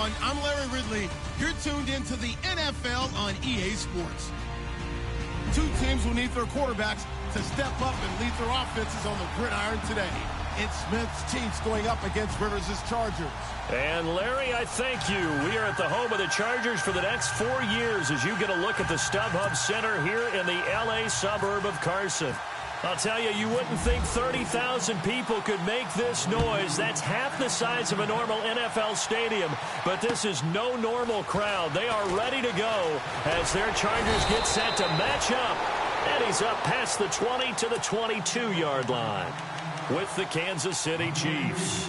everyone. I'm Larry Ridley. You're tuned into the NFL on EA Sports. Two teams will need their quarterbacks to step up and lead their offenses on the gridiron today. It's Smith's Chiefs going up against Rivers' Chargers. And Larry, I thank you. We are at the home of the Chargers for the next 4 years as you get a look at the StubHub Center here in the L.A. suburb of Carson. I'll tell you, you wouldn't think 30,000 people could make this noise. That's half the size of a normal NFL stadium. But this is no normal crowd. They are ready to go as their Chargers get set to match up. And he's up past the 20 to the 22-yard line with the Kansas City Chiefs.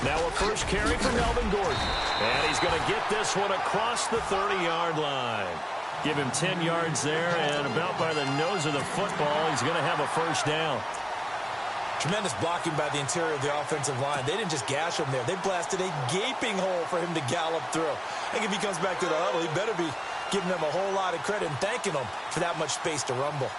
Now a first carry for Melvin Gordon. And he's going to get this one across the 30-yard line. Give him 10 yards there, and about by the nose of the football, he's going to have a first down. Tremendous blocking by the interior of the offensive line. They didn't just gash him there. They blasted a gaping hole for him to gallop through. I think if he comes back to the huddle, he better be giving them a whole lot of credit and thanking them for that much space to rumble.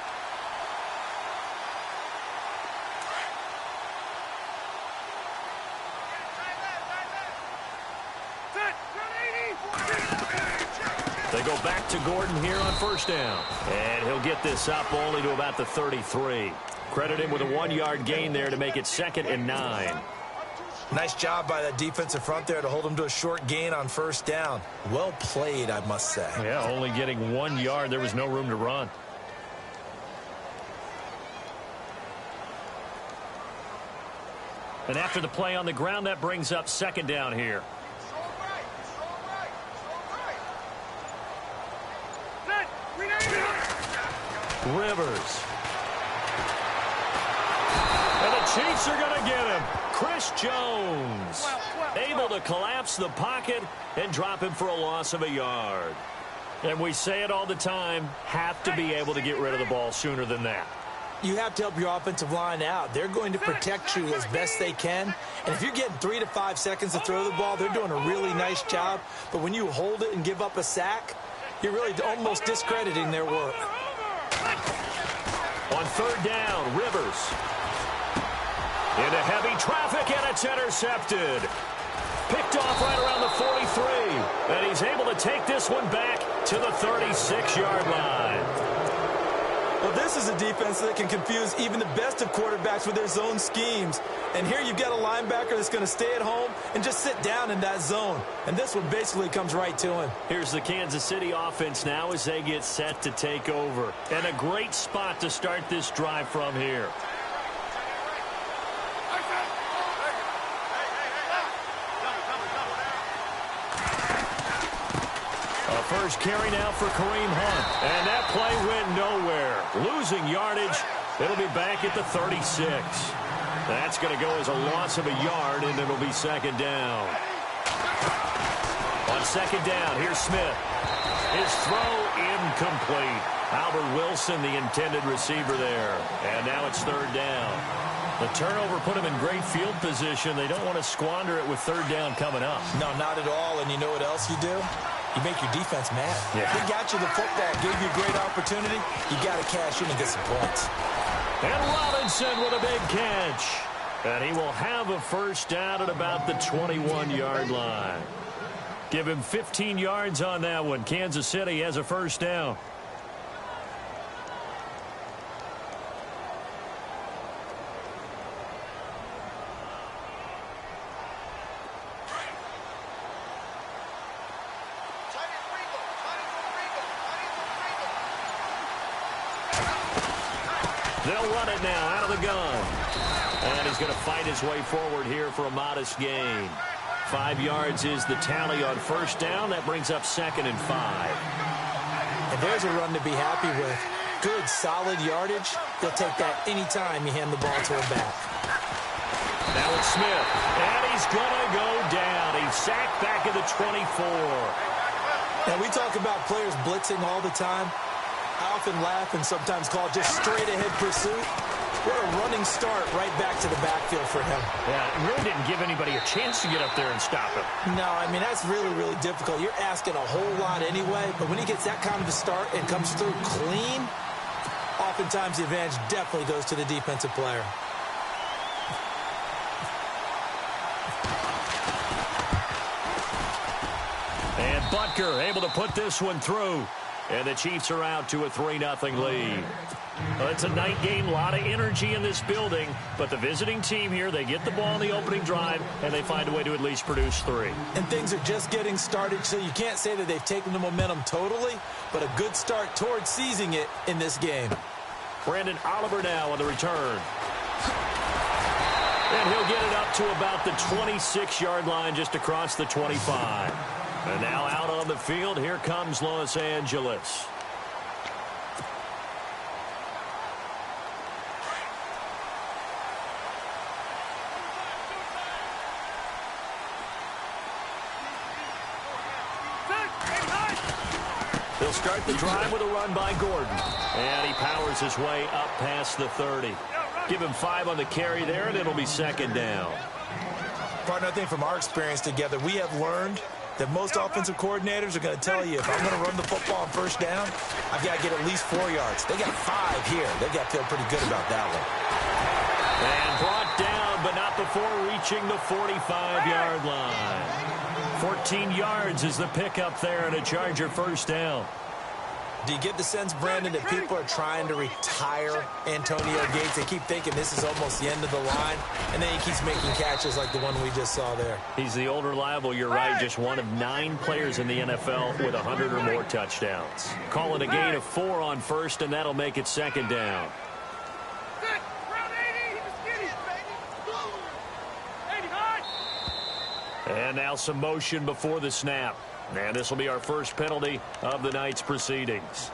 They go back to Gordon here on first down. And he'll get this up only to about the 33. Credit him with a 1-yard gain there to make it 2nd and 9. Nice job by that defensive front there to hold him to a short gain on first down. Well played, I must say. Yeah, only getting 1 yard. There was no room to run. And after the play on the ground, that brings up 2nd down here. Rivers. And the Chiefs are going to get him. Chris Jones able to collapse the pocket and drop him for a loss of a yard. And we say it all the time, have to be able to get rid of the ball sooner than that. You have to help your offensive line out. They're going to protect you as best they can. And if you're getting 3 to 5 seconds to throw the ball, they're doing a really nice job. But when you hold it and give up a sack, you're really almost discrediting their work. On 3rd down, Rivers. Into heavy traffic, and it's intercepted. Picked off right around the 43. And he's able to take this one back to the 36-yard line. Well, this is a defense that can confuse even the best of quarterbacks with their zone schemes. And here you've got a linebacker that's going to stay at home and just sit down in that zone. And this one basically comes right to him. Here's the Kansas City offense now as they get set to take over. And a great spot to start this drive from here. First carry now for Kareem Hunt. And that play went nowhere. Losing yardage. It'll be back at the 36. That's going to go as a loss of a yard, and it'll be 2nd down. On 2nd down, here's Smith. His throw incomplete. Albert Wilson, the intended receiver there. And now it's 3rd down. The turnover put him in great field position. They don't want to squander it with 3rd down coming up. No, not at all. And you know what else you do? You make your defense mad. Yeah. They got you the football, gave you a great opportunity. You got to cash in and get some points. And Robinson with a big catch. And he will have a first down at about the 21-yard line. Give him 15 yards on that one. Kansas City has a first down. They'll run it now out of the gun. And he's going to fight his way forward here for a modest gain. 5 yards is the tally on first down. That brings up 2nd and 5. And there's a run to be happy with. Good, solid yardage. They'll take that anytime you hand the ball to him back. Now it's Smith. And he's going to go down. He's sacked back at the 24. And we talk about players blitzing all the time. I often laugh and sometimes call it just straight-ahead pursuit. What a running start right back to the backfield for him. Yeah, it really didn't give anybody a chance to get up there and stop him. No, I mean, that's really, really difficult. You're asking a whole lot anyway, but when he gets that kind of a start and comes through clean, oftentimes the advantage definitely goes to the defensive player. And Butker able to put this one through. And the Chiefs are out to a 3-0 lead. Well, it's a night game, a lot of energy in this building. But the visiting team here, they get the ball in the opening drive, and they find a way to at least produce 3. And things are just getting started, so you can't say that they've taken the momentum totally, but a good start towards seizing it in this game. Brandon Oliver now on the return. And he'll get it up to about the 26-yard line, just across the 25. And now out on the field, here comes Los Angeles. They'll start the drive with a run by Gordon. And he powers his way up past the 30. Give him 5 on the carry there, and it'll be 2nd down. Partner, I think from our experience together, we have learned that most offensive coordinators are going to tell you, if I'm going to run the football on 1st down, I've got to get at least 4 yards. They got 5 here. They've got to feel pretty good about that one. And brought down, but not before reaching the 45-yard line. 14 yards is the pickup there, and a Charger 1st down. Do you get the sense, Brandon, that people are trying to retire Antonio Gates? They keep thinking this is almost the end of the line, and then he keeps making catches like the one we just saw there. He's the old reliable, you're right, just one of 9 players in the NFL with 100 or more touchdowns. Call it a gain of 4 on 1st, and that'll make it 2nd down. And now some motion before the snap. And this will be our first penalty of the night's proceedings.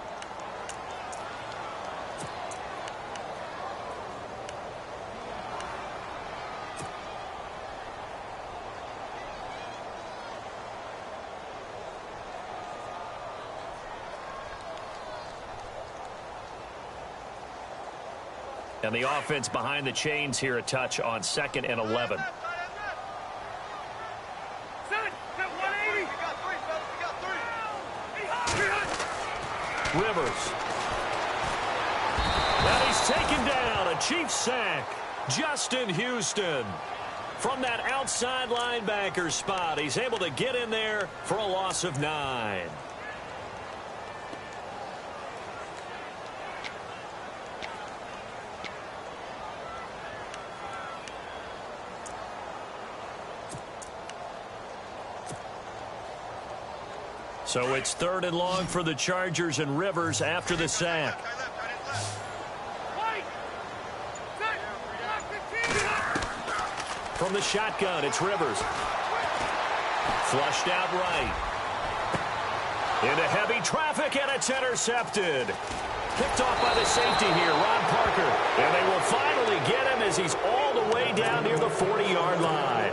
And the offense behind the chains here, a touch on 2nd and 11. Rivers. And he's taken down. A Chiefs sack. Justin Houston. From that outside linebacker spot, he's able to get in there for a loss of 9. So it's 3rd and long for the Chargers, and Rivers after the sack. From the shotgun, it's Rivers. Flushed out right. Into heavy traffic, and it's intercepted. Picked off by the safety here, Ron Parker. And they will finally get him as he's all the way down near the 40-yard line.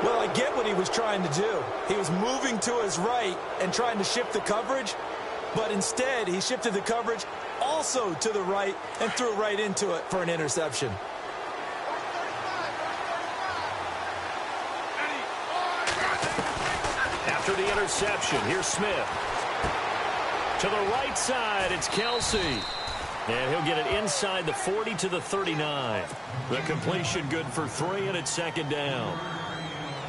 Well, I get what he was trying to do. He was moving to his right and trying to shift the coverage, but instead he shifted the coverage also to the right and threw right into it for an interception. After the interception, here's Smith. To the right side, it's Kelsey. And he'll get it inside the 40 to the 39. The completion good for 3, and it's 2nd down.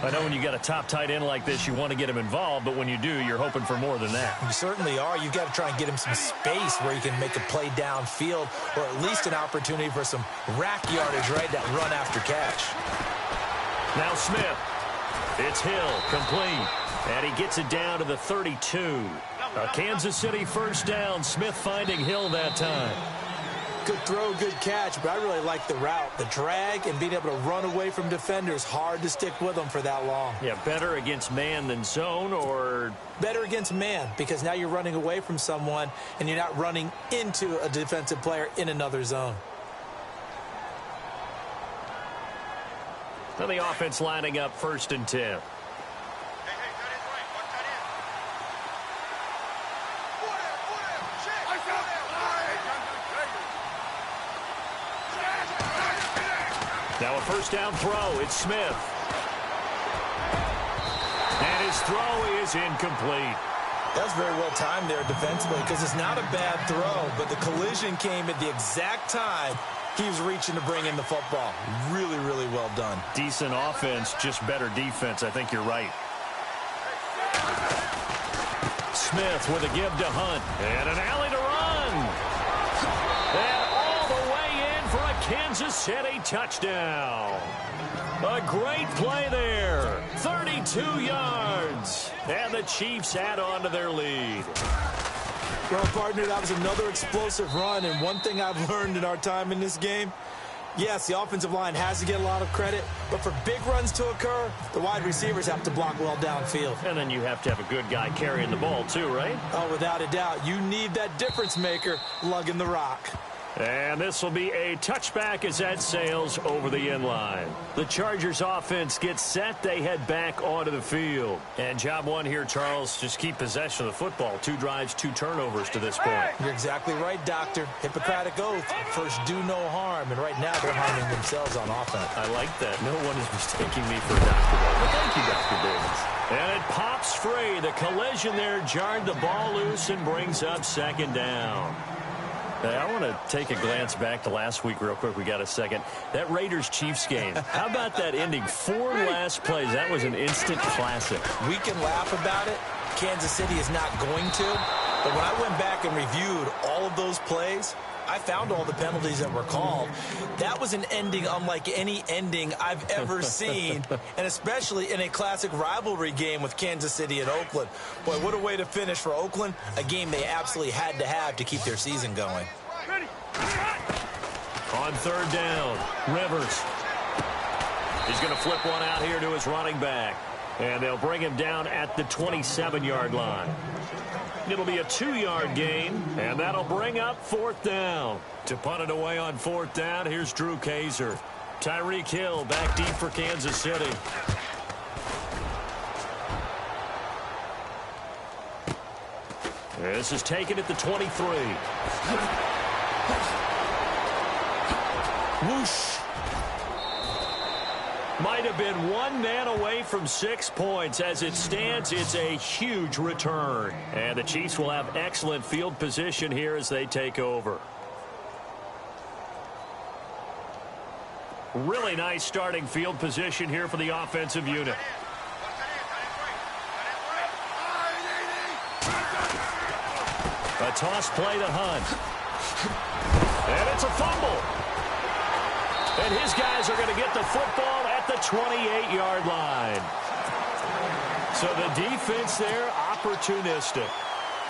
I know when you got a top tight end like this, you want to get him involved, but when you do, you're hoping for more than that. You certainly are. You've got to try and get him some space where he can make a play downfield, or at least an opportunity for some rack yardage, right? That run after catch. Now Smith. It's Hill, complete. And he gets it down to the 32. A Kansas City 1st down. Smith finding Hill that time. Good throw, good catch, but I really like the route. The drag and being able to run away from defenders, hard to stick with them for that long. Yeah, better against man than zone, or? Better against man, because now you're running away from someone and you're not running into a defensive player in another zone. Now the offense lining up 1st and 10. first down throw. It's Smith. And his throw is incomplete. That's very well timed there defensively because it's not a bad throw, but the collision came at the exact time he was reaching to bring in the football. Really, really well done. Decent offense, just better defense. I think you're right. Smith with a give to Hunt. And an alley to run. And all the way in for a Kansas City touchdown. A great play there. 32 yards. And the Chiefs add on to their lead. Well, partner, that was another explosive run. And one thing I've learned in our time in this game, yes, the offensive line has to get a lot of credit, but for big runs to occur, the wide receivers have to block well downfield. And then you have to have a good guy carrying the ball too, right? Oh, without a doubt. You need that difference maker lugging the rock. And this will be a touchback as that sails over the end line. The Chargers offense gets set. They head back onto the field. And job one here, Charles, just keep possession of the football. 2 drives, 2 turnovers to this point. You're exactly right, Doctor. Hippocratic oath. First, do no harm. And right now, they're harming themselves on offense. I like that. No one is mistaking me for a doctor. But thank you, Dr. Davis. And it pops free. The collision there jarred the ball loose and brings up second down. Hey, I want to take a glance back to last week real quick. We got a second. That Raiders-Chiefs game. How about that ending? 4 last plays. That was an instant classic. We can laugh about it. Kansas City is not going to. But when I went back and reviewed all of those plays, I found all the penalties that were called. That was an ending unlike any ending I've ever seen, and especially in a classic rivalry game with Kansas City and Oakland. Boy, what a way to finish for Oakland, a game they absolutely had to have to keep their season going. On third down, Rivers. He's going to flip one out here to his running back, and they'll bring him down at the 27-yard line. It'll be a 2-yard gain, and that'll bring up fourth down. To punt it away on fourth down, here's Drew Kaiser. Tyreek Hill back deep for Kansas City. This is taken at the 23. Whoosh. Might have been 1 man away from 6 points. As it stands, it's a huge return. And the Chiefs will have excellent field position here as they take over. Really nice starting field position here for the offensive unit. A toss play to Hunt. And it's a fumble. And his guys are going to get the football at the 28-yard line. So the defense there, opportunistic.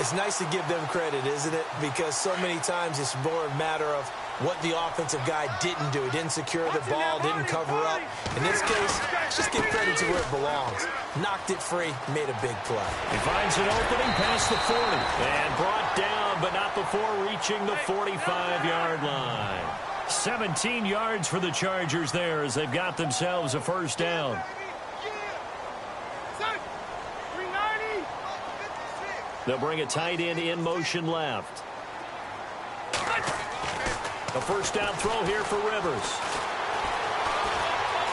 It's nice to give them credit, isn't it? Because so many times it's more a matter of what the offensive guy didn't do. He didn't secure the ball, didn't cover up. In this case, let's just give credit to where it belongs. Knocked it free, made a big play. He finds an opening past the 40 and brought down, but not before reaching the 45-yard line. 17 yards for the Chargers there as they've got themselves a first down. They'll bring a tight end in motion left. A first down throw here for Rivers.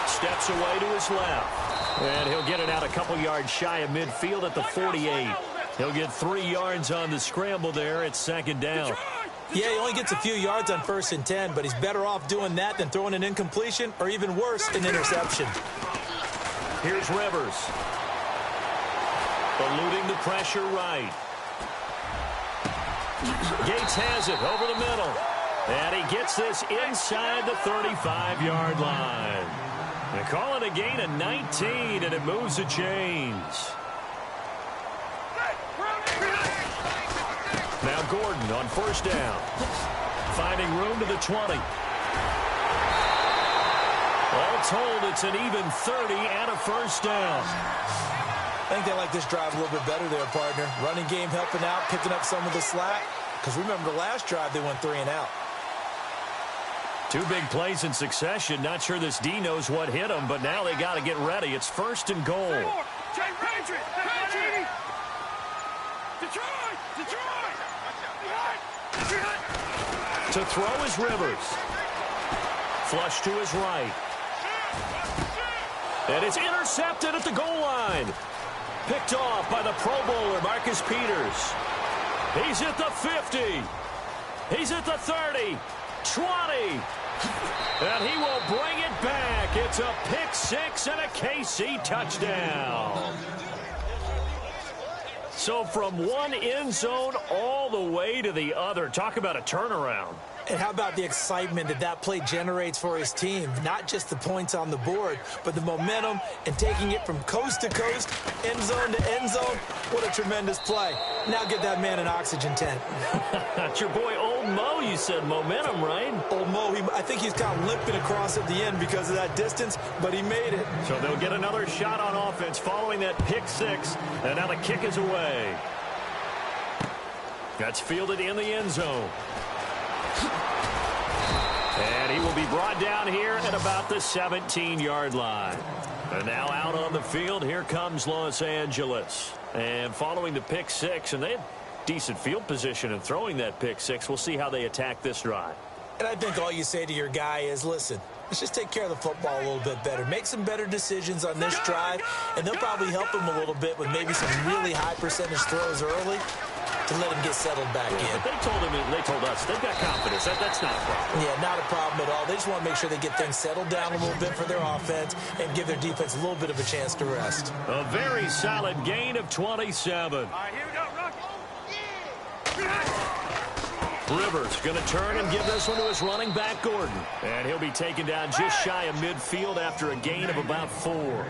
Steps away to his left. And he'll get it out a couple yards shy of midfield at the 48. He'll get 3 yards on the scramble there at second down. Yeah, he only gets a few yards on 1st and 10, but he's better off doing that than throwing an incompletion or even worse, an interception. Here's Rivers. Eluding the pressure right. Gates has it over the middle. And he gets this inside the 35-yard line. They call it a gain of 19, and it moves the chains. Now Gordon on first down. Finding room to the 20. All told, it's an even 30 and a first down. I think they like this drive a little bit better there, partner. Running game helping out, picking up some of the slack. Because remember the last drive, they went 3 and out. 2 big plays in succession. Not sure this D knows what hit him, but now they got to get ready. It's first and goal. To throw is Rivers. Flush to his right. And it's intercepted at the goal line. Picked off by the Pro Bowler, Marcus Peters. He's at the 50. He's at the 30. 20. And he will bring it back. It's a pick six and a KC touchdown. So from one end zone all the way to the other. Talk about a turnaround. And how about the excitement that that play generates for his team? Not just the points on the board, but the momentum and taking it from coast to coast, end zone to end zone. What a tremendous play. Now get that man an oxygen tent. That's your boy Old Mo, you said. Momentum, right? Old Mo, I think he's kind of limping across at the end because of that distance, but he made it. So they'll get another shot on offense following that pick six, and now the kick is away. That's fielded in the end zone. And he will be brought down here at about the 17-yard line. And now out on the field, here comes Los Angeles. And following the pick six, and they had decent field position in throwing that pick six. We'll see how they attack this drive. And I think all you say to your guy is, listen, let's just take care of the football a little bit better. Make some better decisions on this drive, and they'll probably help him a little bit with maybe some really high percentage throws early to let him get settled back in. But they told us they've got confidence. That's not a problem. Yeah, not a problem at all. They just want to make sure they get things settled down a little bit for their offense and give their defense a little bit of a chance to rest. A very solid gain of 27. All right, here we go, Rocky. Rivers going to turn and give this one to his running back, Gordon. And he'll be taken down just shy of midfield after a gain of about 4.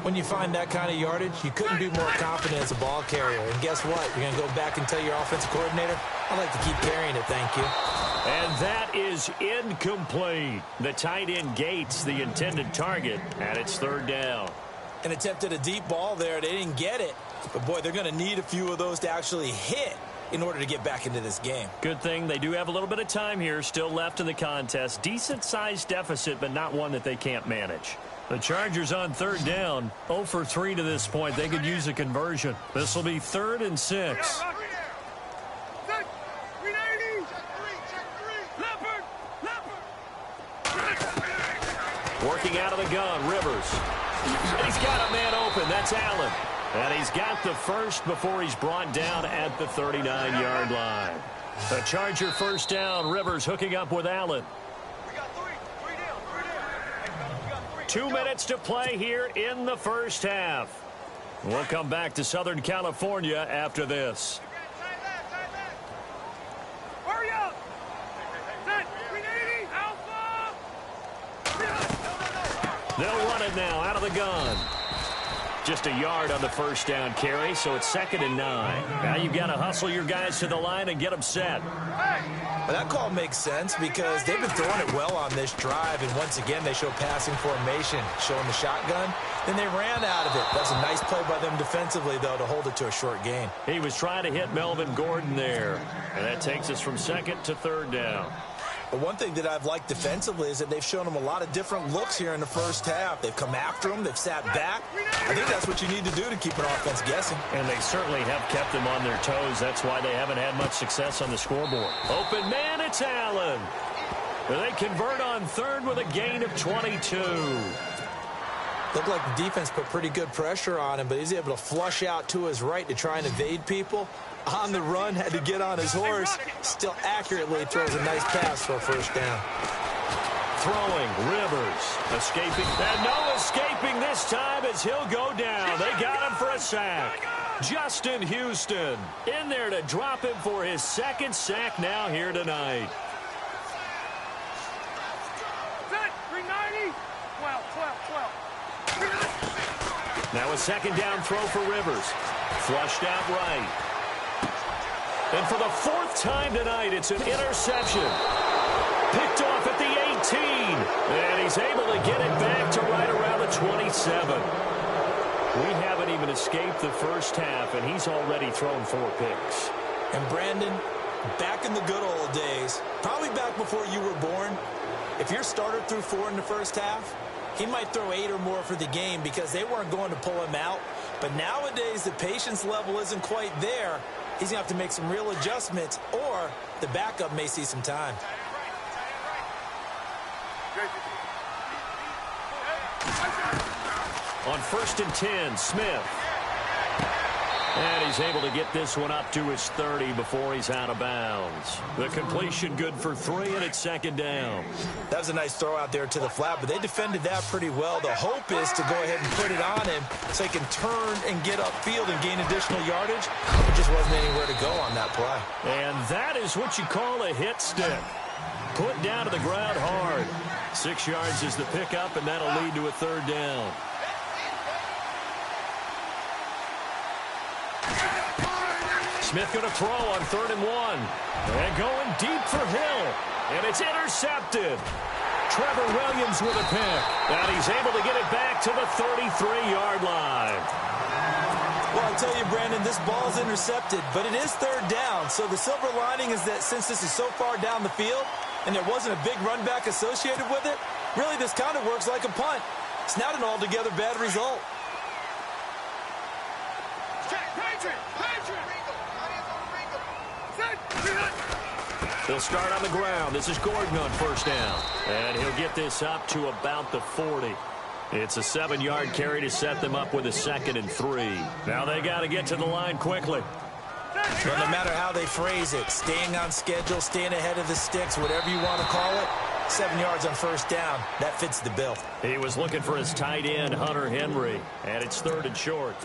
When you find that kind of yardage, you couldn't be more confident as a ball carrier. And guess what? You're going to go back and tell your offensive coordinator, I'd like to keep carrying it, thank you. And that is incomplete. The tight end Gates, the intended target, and it's third down. And attempted a deep ball there. They didn't get it. But, boy, they're going to need a few of those to actually hit in order to get back into this game. Good thing they do have a little bit of time here still left in the contest. Decent-sized deficit, but not one that they can't manage. The Chargers on third down, 0 for 3 to this point. They could use a conversion. This will be 3rd and 6. Working out of the gun, Rivers. And he's got a man open. That's Allen. And he's got the first before he's brought down at the 39-yard line. The Charger first down. Rivers hooking up with Allen. 2 minutes to play here in the first half. We'll come back to Southern California after this. Hurry up! Set, 380, Alpha! They'll run it now out of the gun. Just a yard on the first down carry, so it's 2nd and 9. Now you've got to hustle your guys to the line and get them set. Well, that call makes sense because they've been throwing it well on this drive, and once again they show passing formation, showing the shotgun. Then they ran out of it. That's a nice play by them defensively, though, to hold it to a short gain. He was trying to hit Melvin Gordon there, and that takes us from 2nd to 3rd down. But one thing that I've liked defensively is that they've shown them a lot of different looks here in the first half. They've come after them. They've sat back. I think that's what you need to do to keep an offense guessing. And they certainly have kept them on their toes. That's why they haven't had much success on the scoreboard. Open man, it's Allen. They convert on 3rd with a gain of 22. Looked like the defense put pretty good pressure on him, but he's able to flush out to his right to try and evade people. On the run, had to get on his horse. Still accurately throws a nice pass for a first down. Throwing, Rivers, escaping, and no escaping this time as he'll go down. They got him for a sack. Justin Houston in there to drop him for his 2nd sack now here tonight. Set, 390, 12. Now a 2nd down throw for Rivers. Flushed out right. And for the 4th time tonight, it's an interception. Picked off at the 18. And he's able to get it back to right around the 27. We haven't even escaped the first half, and he's already thrown 4 picks. And Brandon, back in the good old days, probably back before you were born, if your starter threw 4 in the first half, he might throw 8 or more for the game because they weren't going to pull him out. But nowadays, the patience level isn't quite there. He's going to have to make some real adjustments, or the backup may see some time. On 1st and 10, Smith. And he's able to get this one up to his 30 before he's out of bounds. The completion good for 3, and it's 2nd down. That was a nice throw out there to the flat, but they defended that pretty well. The hope is to go ahead and put it on him so he can turn and get upfield and gain additional yardage. There just wasn't anywhere to go on that play. And that is what you call a hit stick. Put down to the ground hard. 6 yards is the pickup, and that'll lead to a 3rd down. Smith going to throw on 3rd and 1. And going deep for Hill. And it's intercepted. Trevor Williams with a pick. And he's able to get it back to the 33-yard line. Well, I tell you, Brandon, this ball's intercepted, but it is 3rd down. So the silver lining is that since this is so far down the field and there wasn't a big run back associated with it, really this kind of works like a punt. It's not an altogether bad result. They'll start on the ground. This is Gordon on 1st down. And he'll get this up to about the 40. It's a 7-yard carry to set them up with a 2nd and 3. Now they got to get to the line quickly. Well, no matter how they phrase it, staying on schedule, staying ahead of the sticks, whatever you want to call it, 7 yards on 1st down, that fits the bill. He was looking for his tight end, Hunter Henry, and it's 3rd and short.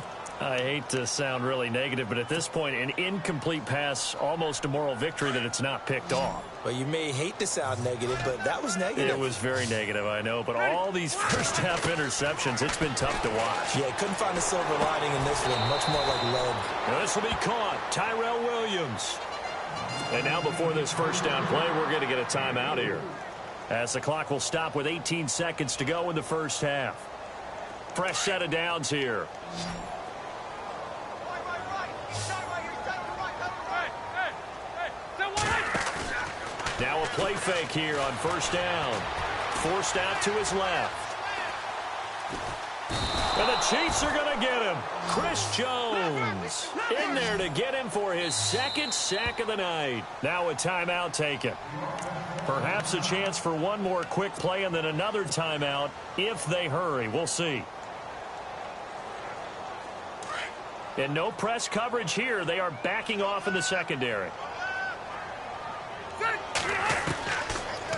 I hate to sound really negative, but at this point, an incomplete pass, almost a moral victory that it's not picked off. Well, you may hate to sound negative, but that was negative. It was very negative, I know, but all these first-half interceptions, it's been tough to watch. Yeah, couldn't find a silver lining in this one, much more like lead. Now this will be caught. Tyrell Williams. And now before this 1st down play, we're going to get a timeout here, as the clock will stop with 18 seconds to go in the first half. Fresh set of downs here. Now a play fake here on 1st down. Forced out to his left. And the Chiefs are going to get him. Chris Jones in there to get him for his 2nd sack of the night. Now a timeout taken. Perhaps a chance for one more quick play and then another timeout if they hurry. We'll see. And no press coverage here. They are backing off in the secondary.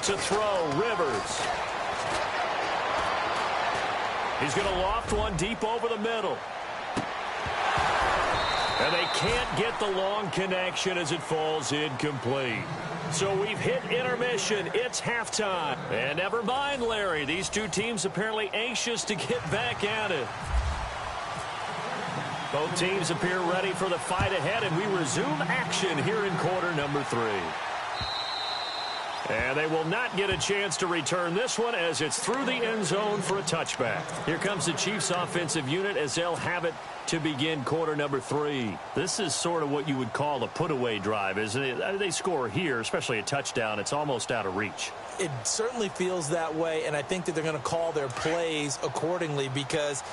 To throw, Rivers. He's going to loft one deep over the middle. And they can't get the long connection as it falls incomplete. So we've hit intermission. It's halftime. And never mind, Larry. These two teams apparently anxious to get back at it. Both teams appear ready for the fight ahead, and we resume action here in quarter number 3. And they will not get a chance to return this one as it's through the end zone for a touchback. Here comes the Chiefs offensive unit as they'll have it to begin quarter number 3. This is sort of what you would call a put-away drive, isn't it? They score here, especially a touchdown. It's almost out of reach. It certainly feels that way, and I think that they're going to call their plays accordingly because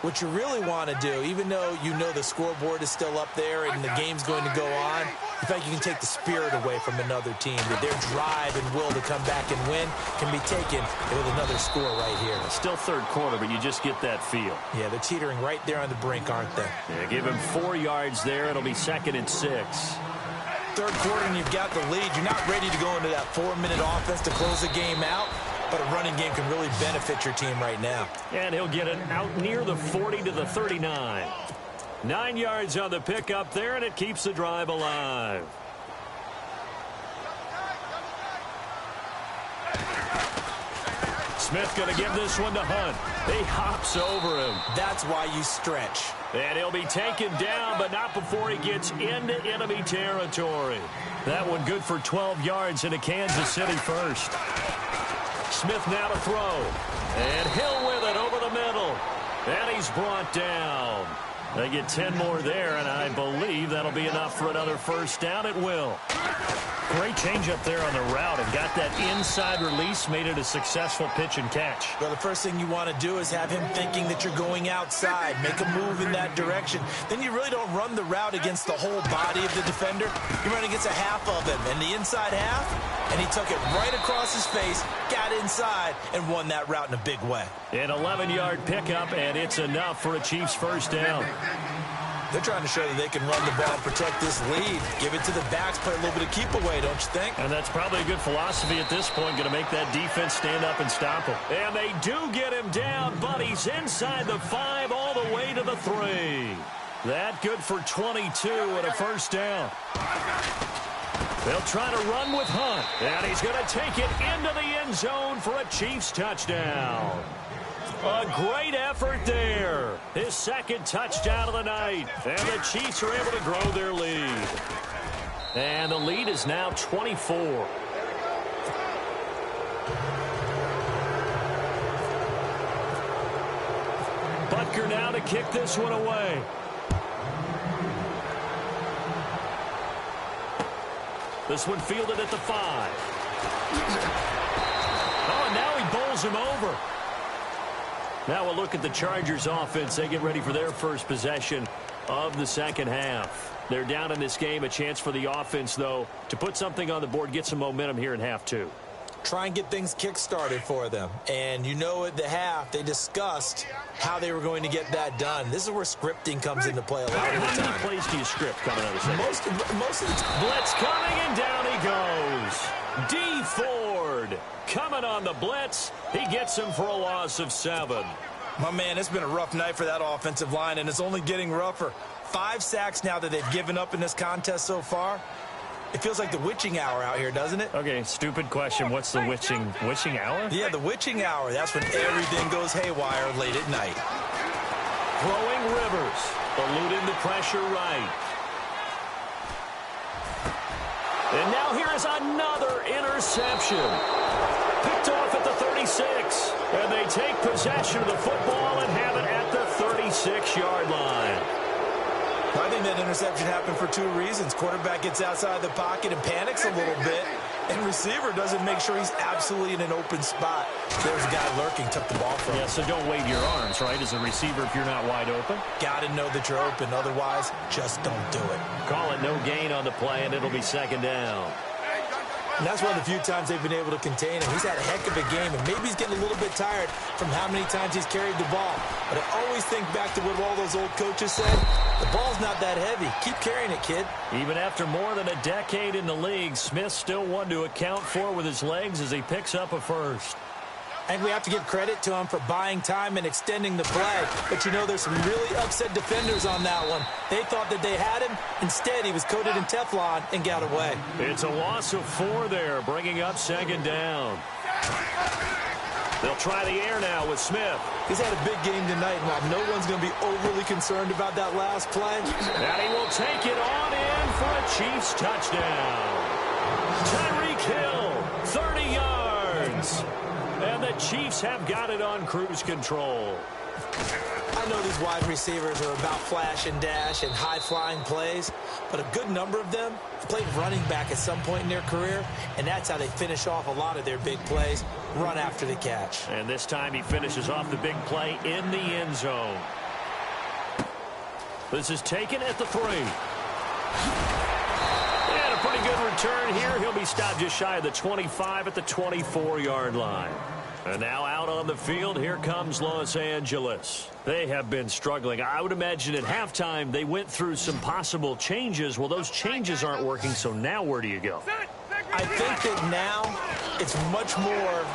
what you really want to do, even though you know the scoreboard is still up there and the game's going to go on, in fact, you can take the spirit away from another team. That their drive and will to come back and win can be taken with another score right here. Still 3rd quarter, but you just get that feel. Yeah, they're teetering right there on the brink, aren't they? Yeah, give him 4 yards there. It'll be 2nd and 6. 3rd quarter and you've got the lead. You're not ready to go into that 4-minute offense to close the game out. But a running game can really benefit your team right now. And he'll get it out near the 40 to the 39. 9 yards on the pickup there, and it keeps the drive alive. Smith going to give this one to Hunt. He hops over him. That's why you stretch. And he'll be taken down, but not before he gets into enemy territory. That one good for 12 yards into Kansas City first. Smith now to throw. And Hill with it over the middle. And he's brought down. They get 10 more there, and I believe that'll be enough for another first down. It will. Great change up there on the route and got that inside release, made it a successful pitch and catch. Well, the first thing you want to do is have him thinking that you're going outside, make a move in that direction. Then you really don't run the route against the whole body of the defender. You run against a half of him, and the inside half, and he took it right across his face, got inside, and won that route in a big way. An 11-yard pickup, and it's enough for a Chiefs first down. They're trying to show that they can run the ball and protect this lead. Give it to the backs, play a little bit of keep away, don't you think? And that's probably a good philosophy at this point, going to make that defense stand up and stop him. And they do get him down, but he's inside the 5 all the way to the 3. That good for 22 and a first down. They'll try to run with Hunt, and he's going to take it into the end zone for a Chiefs touchdown. A great effort there. His second touchdown of the night. And the Chiefs are able to grow their lead. And the lead is now 24. Butker now to kick this one away. This one fielded at the 5. Oh, and now he bowls him over. Now we'll look at the Chargers offense. They get ready for their first possession of the second half. They're down in this game. A chance for the offense, though, to put something on the board, get some momentum here in half 2. Try and get things kick-started for them. And you know at the half, they discussed how they were going to get that done. This is where scripting comes into play a lot of the time. How many plays do you script coming out of the second? Most of the time. Blitz coming, and down he goes. D. Ford coming on the blitz. He gets him for a loss of 7. My man, it's been a rough night for that offensive line, and it's only getting rougher. 5 sacks now that they've given up in this contest so far. It feels like the witching hour out here, doesn't it? Okay, stupid question. What's the witching hour? Yeah, the witching hour. That's when everything goes haywire late at night. Throwing Rivers, eluding the pressure right. And now here is another interception. Picked off at the 36. And they take possession of the football and have it at the 36-yard line. I think that interception happened for 2 reasons. Quarterback gets outside the pocket and panics a little bit, and receiver doesn't make sure he's absolutely in an open spot. There's a guy lurking, took the ball from him. Yeah, so don't wave your arms, right, as a receiver if you're not wide open. Got to know that you're open. Otherwise, just don't do it. Call it no gain on the play, and it'll be second down. And that's one of the few times they've been able to contain him. He's had a heck of a game, and maybe he's getting a little bit tired from how many times he's carried the ball. But I always think back to what all those old coaches said. The ball's not that heavy. Keep carrying it, kid. Even after more than a decade in the league, Smith still one to account for with his legs as he picks up a first. I think we have to give credit to him for buying time and extending the play. But, you know, there's some really upset defenders on that one. They thought that they had him. Instead, he was coated in Teflon and got away. It's a loss of 4 there, bringing up second down. They'll try the air now with Smith. He's had a big game tonight, and while no one's going to be overly concerned about that last play. And he will take it on in for a Chiefs touchdown. Tyreek Hill, 30 yards. And the Chiefs have got it on cruise control. I know these wide receivers are about flash and dash and high-flying plays, but a good number of them played running back at some point in their career, and that's how they finish off a lot of their big plays, run after the catch. And this time he finishes off the big play in the end zone. This is taken at the 3. And a pretty good return here. He'll be stopped just shy of the 25 at the 24-yard line. And now out on the field, here comes Los Angeles. They have been struggling. I would imagine at halftime they went through some possible changes. Well, those changes aren't working, so now where do you go? I think that now it's much more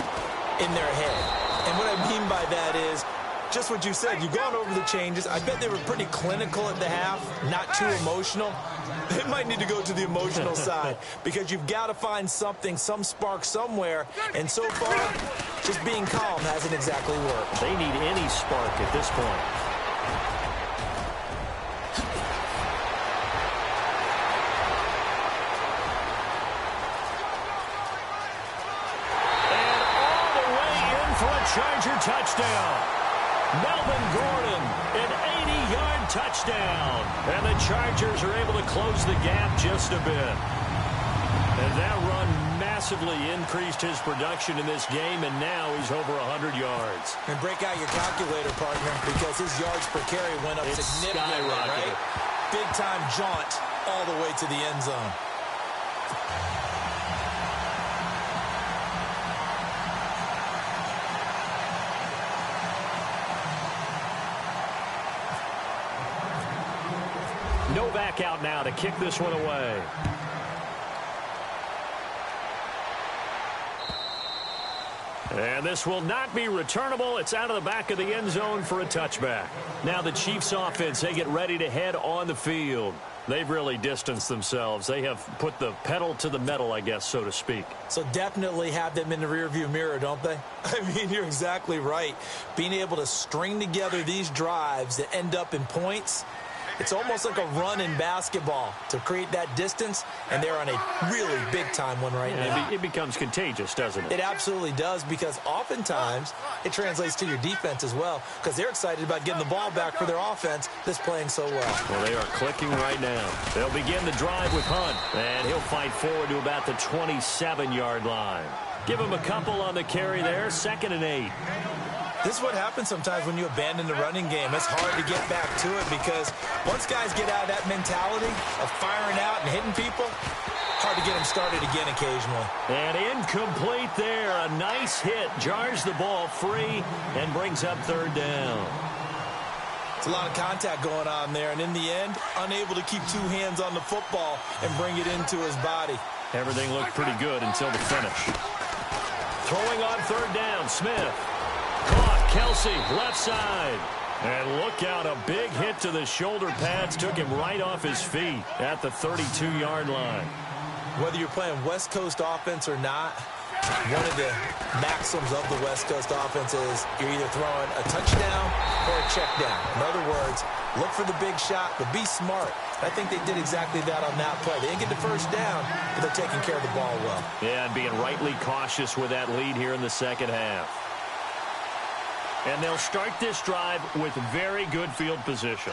in their head. And what I mean by that is just what you said. You've gone over the changes. I bet they were pretty clinical at the half, not too emotional. They might need to go to the emotional side because you've got to find something, some spark somewhere. And so far, just being calm hasn't exactly worked. They need any spark at this point. And all the way in for a Charger touchdown. Melvin Gordon, an 80-yard touchdown. And the Chargers are able to close the gap just a bit. And that run massively increased his production in this game, and now he's over 100 yards. And break out your calculator, partner, because his yards per carry went up significantly, right? Big-time jaunt all the way to the end zone. Novak out now to kick this one away. And this will not be returnable. It's out of the back of the end zone for a touchback. Now the Chiefs offense, they get ready to head on the field. They've really distanced themselves. They have put the pedal to the metal, I guess, so to speak. So definitely have them in the rearview mirror, don't they? I mean, you're exactly right. Being able to string together these drives that end up in points, it's almost like a run in basketball to create that distance, and they're on a really big-time one right now. It becomes contagious, doesn't it? It absolutely does, because oftentimes it translates to your defense as well, because they're excited about getting the ball back for their offense that's playing so well. Well, they are clicking right now. They'll begin the drive with Hunt, and he'll fight forward to about the 27-yard line. Give him a couple on the carry there, 2nd and 8. This is what happens sometimes when you abandon the running game. It's hard to get back to it because once guys get out of that mentality of firing out and hitting people, hard to get them started again occasionally. And incomplete there. A nice hit. Jars the ball free and brings up 3rd down. It's a lot of contact going on there, and in the end, unable to keep 2 hands on the football and bring it into his body. Everything looked pretty good until the finish. Throwing on 3rd down, Smith. Caught, Kelsey, left side. And look out, a big hit to the shoulder pads took him right off his feet at the 32-yard line. Whether you're playing West Coast offense or not, one of the maxims of the West Coast offense is you're either throwing a touchdown or a check down. In other words, look for the big shot, but be smart. I think they did exactly that on that play. They didn't get the first down, but they're taking care of the ball well. Yeah, and being rightly cautious with that lead here in the second half. And they'll start this drive with very good field position.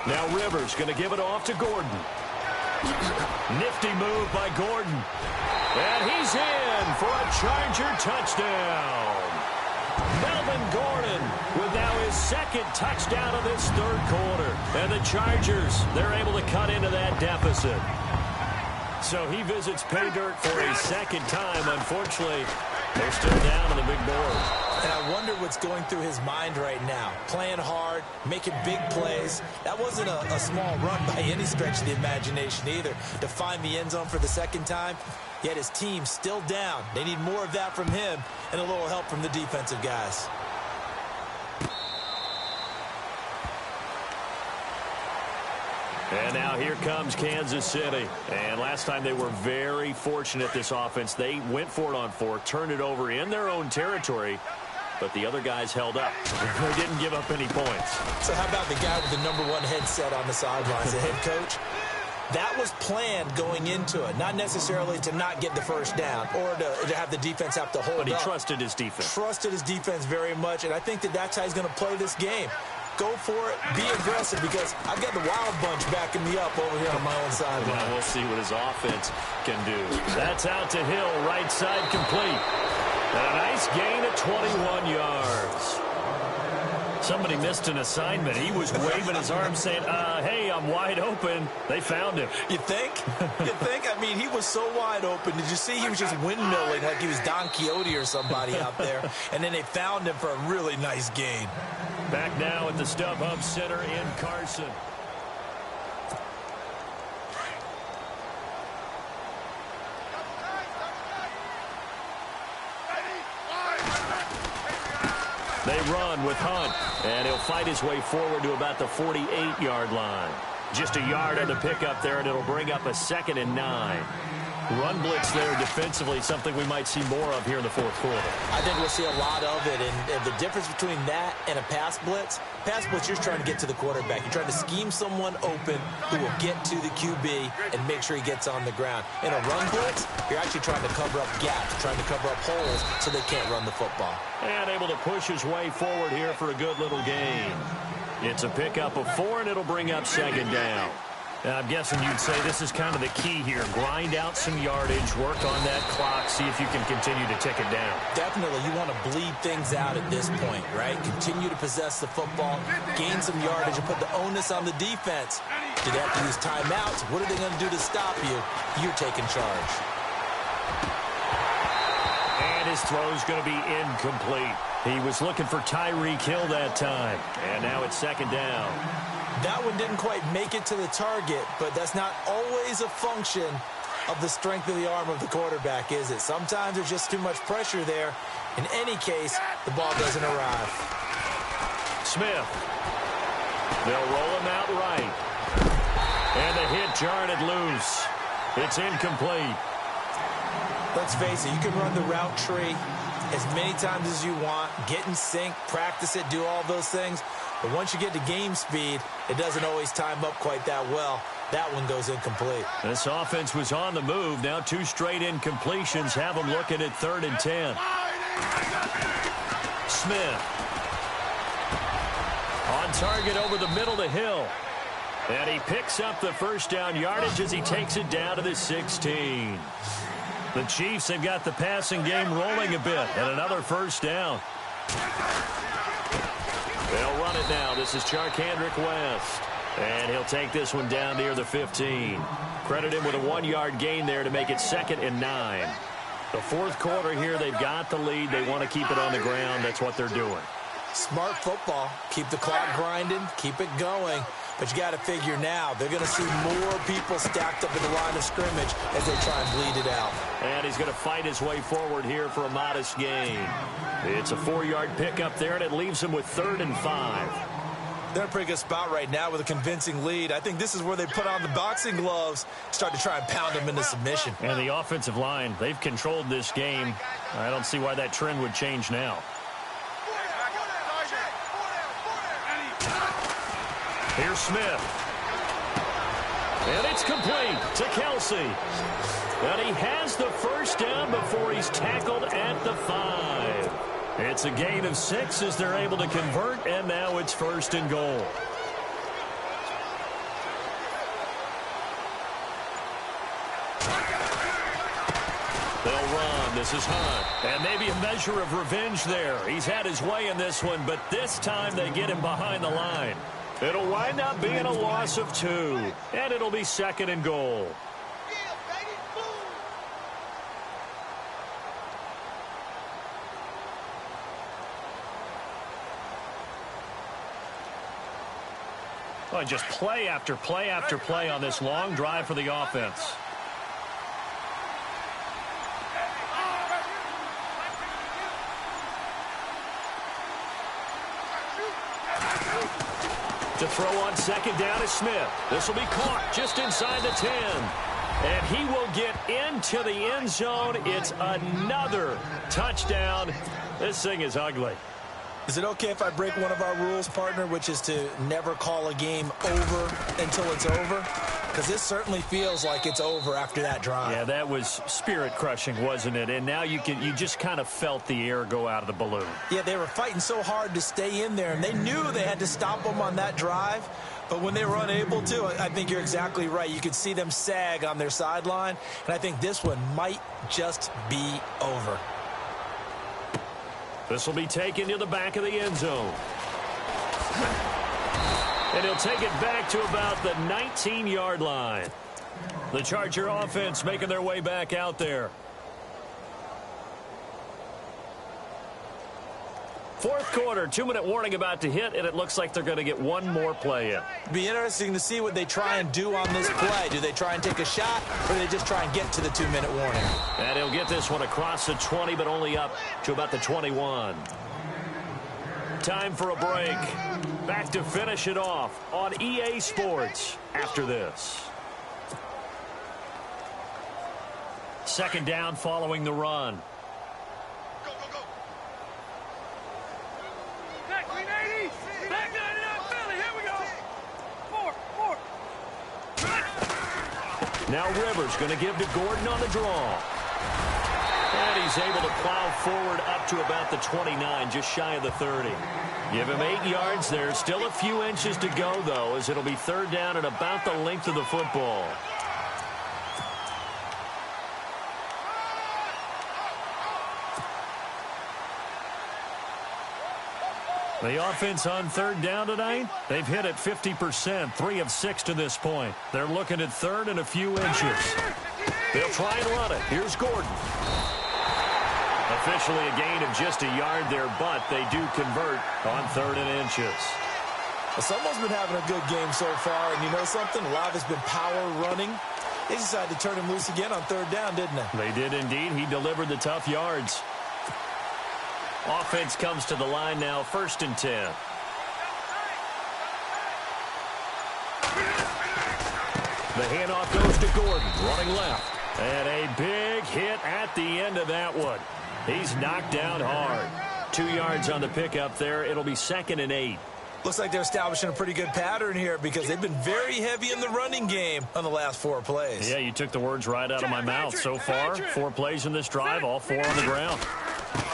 Now Rivers going to give it off to Gordon. Nifty move by Gordon. And he's in for a Charger touchdown. Melvin Gordon with now his 2nd touchdown of this 3rd quarter. And the Chargers, they're able to cut into that deficit. So he visits pay dirt for a 2nd time. Unfortunately, they're still down on the big board. And I wonder what's going through his mind right now. Playing hard, making big plays. That wasn't a small run by any stretch of the imagination either. To find the end zone for the 2nd time, yet his team's still down. They need more of that from him and a little help from the defensive guys. And now here comes Kansas City. And last time they were very fortunate, this offense. They went for it on 4, turned it over in their own territory, but the other guys held up. They didn't give up any points. So how about the guy with the #1 headset on the sidelines, the head coach? That was planned going into it, not necessarily to not get the first down or to have the defense have to hold up. But he trusted his defense. Trusted his defense very much, and I think that's how he's going to play this game. Go for it, be aggressive, because I've got the wild bunch backing me up over here on my own sideline. Well, we'll see what his offense can do. That's out to Hill, right side complete. And a nice gain of 21 yards. Somebody missed an assignment. He was waving his arm saying, hey, I'm wide open. They found him. You think? You think? I mean, he was so wide open. Did you see he was just windmilling like he was Don Quixote or somebody out there? And then they found him for a really nice gain. Back now at the StubHub Center in Carson. They run with Hunt, and he'll fight his way forward to about the 48-yard line. Just a yard on the pickup there, and it'll bring up a 2nd and 9. Run blitz there defensively, something we might see more of here in the 4th quarter. I think we'll see a lot of it, and the difference between that and a pass blitz, you're trying to get to the quarterback. You're trying to scheme someone open who will get to the QB and make sure he gets on the ground. In a run blitz, you're actually trying to cover up gaps, trying to cover up holes so they can't run the football. And able to push his way forward here for a good little gain. It's a pickup of 4, and it'll bring up 2nd down. I'm guessing you'd say this is kind of the key here. Grind out some yardage, work on that clock, see if you can continue to tick it down. Definitely, you want to bleed things out at this point, right? Continue to possess the football, gain some yardage, and put the onus on the defense. Do they have to use timeouts? What are they going to do to stop you? You're taking charge. And his throw's going to be incomplete. He was looking for Tyreek Hill that time. And now it's second down. That one didn't quite make it to the target, but that's not always a function of the strength of the arm of the quarterback, is it? Sometimes there's just too much pressure there. In any case, the ball doesn't arrive. Smith. They'll roll him out right. And the hit jarred it loose. It's incomplete. Let's face it, you can run the route tree as many times as you want, get in sync, practice it, do all those things. But once you get to game speed, it doesn't always time up quite that well. That one goes incomplete. This offense was on the move. Now 2 straight incompletions have them looking at 3rd and 10. Smith. On target over the middle to Hill. And he picks up the first down yardage as he takes it down to the 16. The Chiefs have got the passing game rolling a bit. And another first down. They'll run it now. This is Charkandrick West. And he'll take this one down near the 15. Credit him with a 1-yard gain there to make it 2nd and 9. The 4th quarter here, they've got the lead. They want to keep it on the ground. That's what they're doing. Smart football. Keep the clock grinding. Keep it going. But you got to figure now, they're going to see more people stacked up in the line of scrimmage as they try and bleed it out. And he's going to fight his way forward here for a modest gain. It's a 4-yard pickup there, and it leaves him with 3rd and 5. They're in a pretty good spot right now with a convincing lead. I think this is where they put on the boxing gloves, start to try and pound them into submission. And the offensive line, they've controlled this game. I don't see why that trend would change now. Here's Smith. And it's complete to Kelsey. And he has the first down before he's tackled at the 5. It's a gain of 6 as they're able to convert, and now it's 1st and goal. They'll run. This is Hunt. And maybe a measure of revenge there. He's had his way in this one, but this time they get him behind the line. It'll wind up being a loss of 2, and it'll be 2nd and goal. Well, just play after play after play on this long drive for the offense. To throw on 2nd down is Smith. This will be caught just inside the 10. And he will get into the end zone. It's another touchdown. This thing is ugly. Is it okay if I break one of our rules, partner, which is to never call a game over until it's over? Because this certainly feels like it's over after that drive. Yeah, that was spirit-crushing, wasn't it? And now you just kind of felt the air go out of the balloon. Yeah, they were fighting so hard to stay in there, and they knew they had to stop them on that drive. But when they were unable to, I think you're exactly right. You could see them sag on their sideline, and I think this one might just be over. This will be taken to the back of the end zone. And he'll take it back to about the 19-yard line. The Charger offense making their way back out there. 4th quarter, 2-minute warning about to hit, and it looks like they're going to get one more play in. It'll be interesting to see what they try and do on this play. Do they try and take a shot, or do they just try and get to the 2-minute warning? And he'll get this one across the 20, but only up to about the 21. Time for a break. Back to finish it off on EA Sports after this. 2nd down following the run. Now Rivers going to give to Gordon on the draw. And he's able to plow forward up to about the 29, just shy of the 30. Give him 8 yards there. Still a few inches to go, though, as it'll be 3rd down and about the length of the football. The offense on 3rd down tonight, they've hit it 50%, 3 of 6 to this point. They're looking at 3rd and a few inches. They'll try and run it. Here's Gordon. A Officially a gain of just a yard there, but they do convert on 3rd and inches. Well, someone's been having a good game so far, and you know something? A lot has been power running. They decided to turn him loose again on 3rd down, didn't they? They did indeed. He delivered the tough yards. Offense comes to the line now, 1st and 10. The handoff goes to Gordon, running left. And a big hit at the end of that one. He's knocked down hard. 2 yards on the pickup there. It'll be 2nd and 8. Looks like they're establishing a pretty good pattern here because they've been very heavy in the running game on the last 4 plays. Yeah, you took the words right out of my mouth. So far, 4 plays in this drive, all 4 on the ground.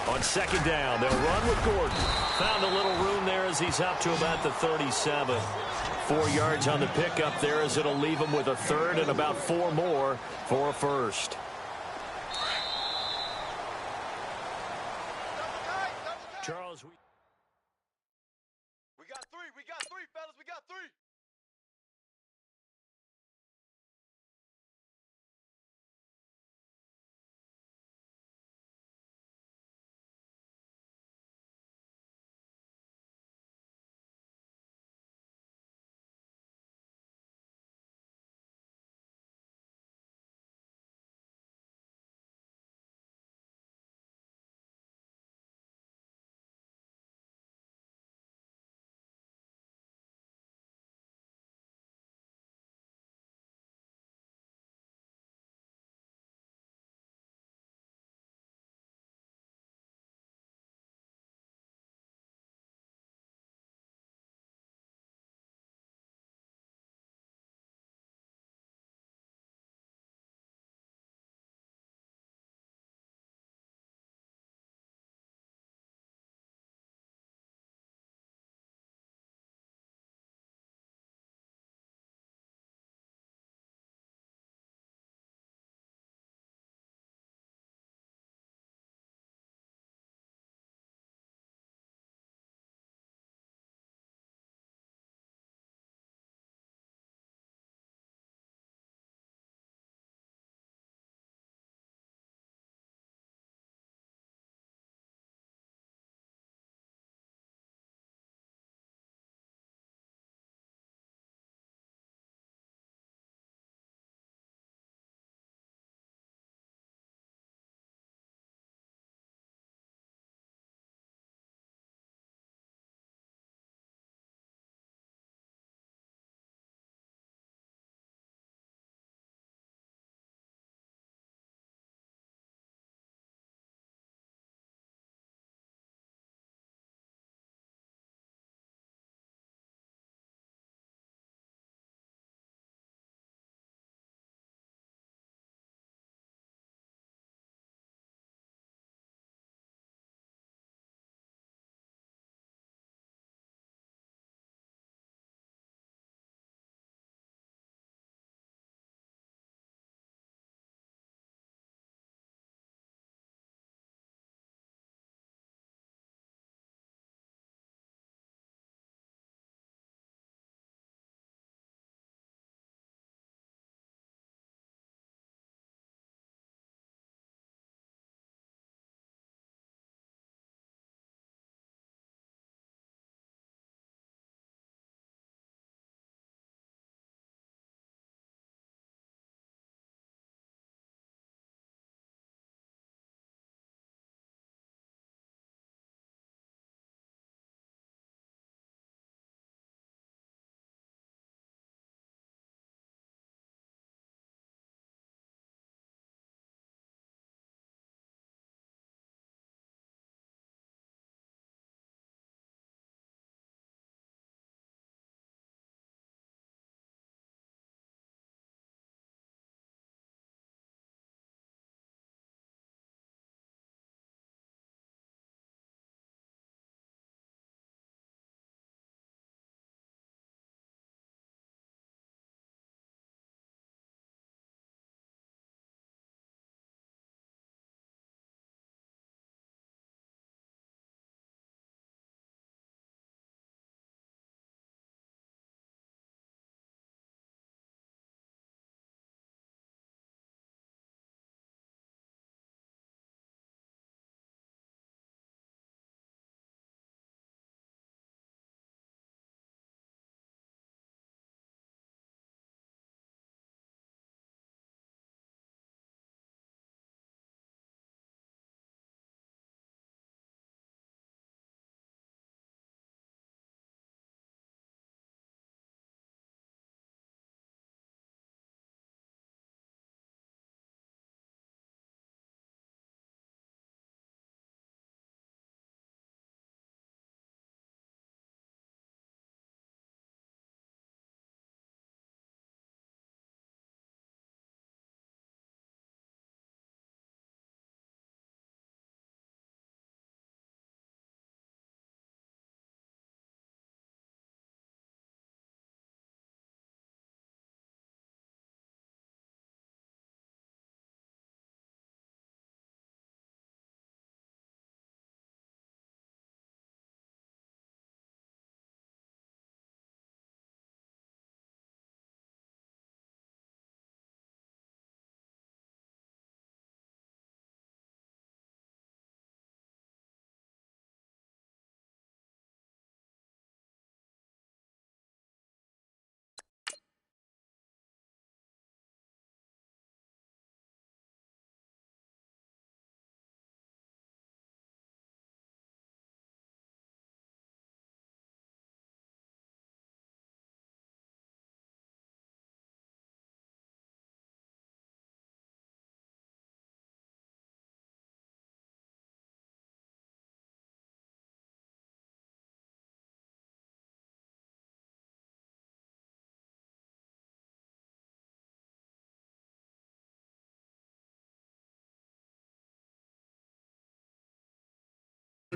On 2nd down, they'll run with Gordon. Found a little room there as he's up to about the 37. 4 yards on the pickup there as it'll leave him with a 3rd and about 4 more for a 1st. Charles, We got three, fellas. We got 3.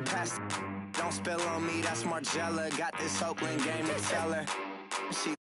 Pass, don't spill on me, that's Margella. Got this Oakland game to tell her. She